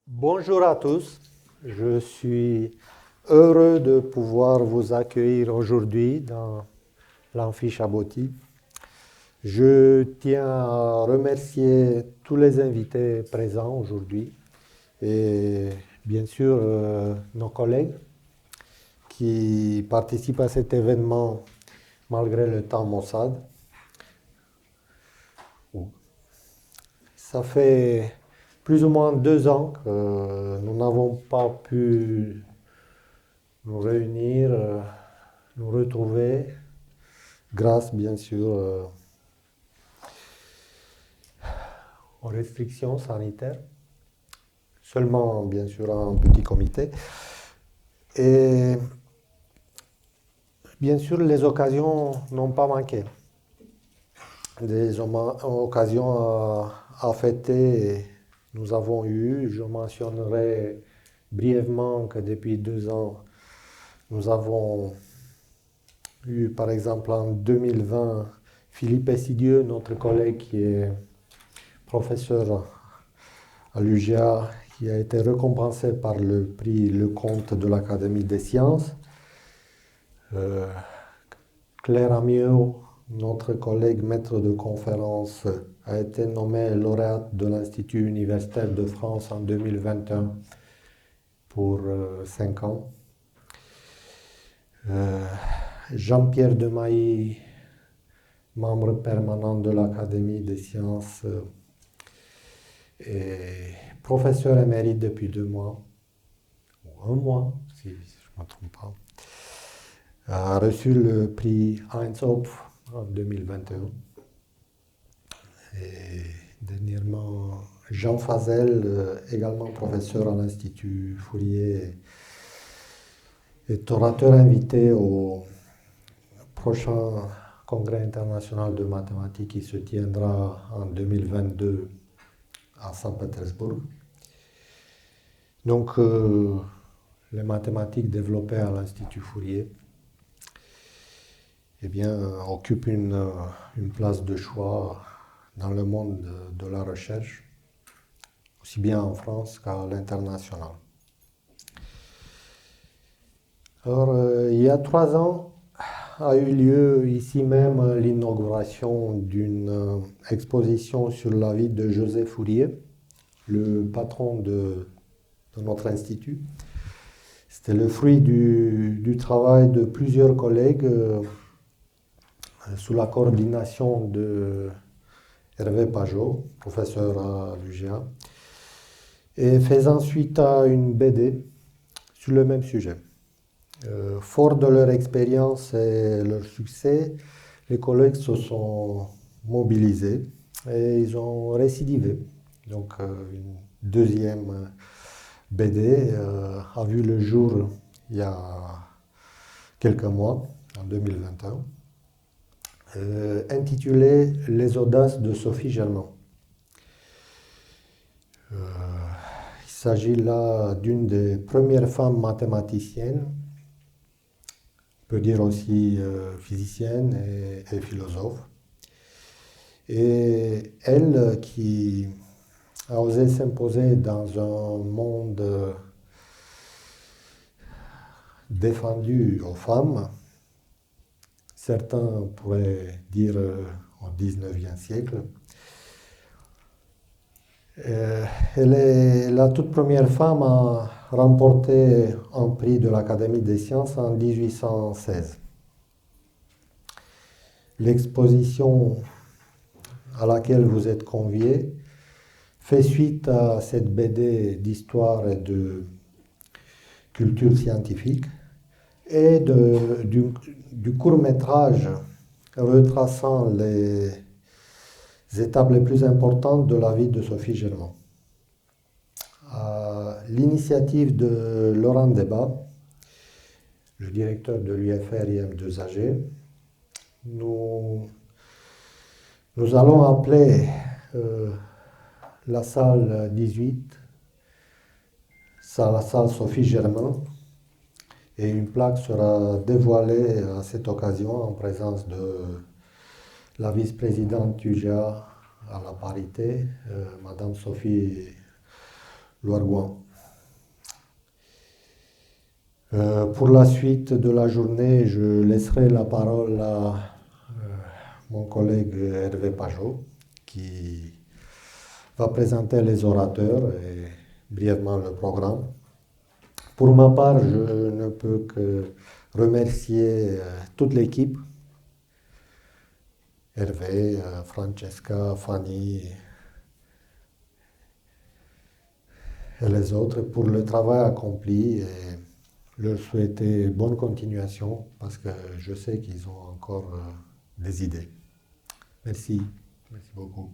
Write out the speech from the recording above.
Bonjour à tous, je suis heureux de pouvoir vous accueillir aujourd'hui dans l'amphi Chaboty. Je tiens à remercier tous les invités présents aujourd'hui et bien sûr nos collègues qui participent à cet événement malgré le temps maussade. Ça fait plus ou moins 2 ans que nous n'avons pas pu nous réunir, nous retrouver, grâce bien sûr aux restrictions sanitaires, seulement bien sûr en petit comité. Et bien sûr, les occasions n'ont pas manqué. Des occasions à fêter, nous avons eu. Je mentionnerai brièvement que depuis 2 ans, nous avons eu par exemple en 2020 Philippe Essidieu, notre collègue qui est professeur à l'UGA, qui a été récompensé par le prix Lecomte de l'Académie des sciences. Claire Amiot, notre collègue maître de conférence, a été nommée lauréate de l'Institut universitaire de France en 2021 pour 5 ans. Jean-Pierre Demailly, membre permanent de l'Académie des sciences et professeur émérite depuis 2 mois, ou 1 mois, si je ne me trompe pas, a reçu le prix Heinz Hopf en 2021. Et dernièrement, Jean Fazel, également professeur à l'Institut Fourier, est orateur invité au prochain congrès international de mathématiques qui se tiendra en 2022 à Saint-Pétersbourg. Donc, les mathématiques développées à l'Institut Fourier occupent une place de choix dans le monde de la recherche, aussi bien en France qu'à l'international. Alors, il y a 3 ans, a eu lieu ici même l'inauguration d'une exposition sur la vie de Joseph Fourier, le patron de notre institut. C'était le fruit du travail de plusieurs collègues sous la coordination de Hervé Pajot, professeur à l'UGA, et faisant suite à une BD sur le même sujet. Fort de leur expérience et leur succès, les collègues se sont mobilisés et ils ont récidivé. Donc une deuxième BD a vu le jour il y a quelques mois, en 2021, intitulée Les audaces de Sophie Germain. Il s'agit là d'une des premières femmes mathématiciennes, on peut dire aussi physicienne et philosophe. Et elle qui a osé s'imposer dans un monde défendu aux femmes, certains pourraient dire au XIXe siècle. Elle est la toute première femme à remporter un prix de l'Académie des sciences en 1816. L'exposition à laquelle vous êtes conviés fait suite à cette BD d'histoire et de culture scientifique et du court-métrage retraçant les étapes les plus importantes de la vie de Sophie Germain. À l'initiative de Laurent Debat, le directeur de l'UFR IM2AG, nous allons appeler la salle 18, la salle Sophie Germain, et une plaque sera dévoilée à cette occasion en présence de la vice-présidente UGA à la parité, Madame Sophie Loargouan. Pour la suite de la journée, je laisserai la parole à mon collègue Hervé Pajot, qui va présenter les orateurs et brièvement le programme. Pour ma part, je ne peux que remercier toute l'équipe, Hervé, Francesca, Fanny et les autres pour le travail accompli et leur souhaiter bonne continuation parce que je sais qu'ils ont encore des idées. Merci, merci beaucoup.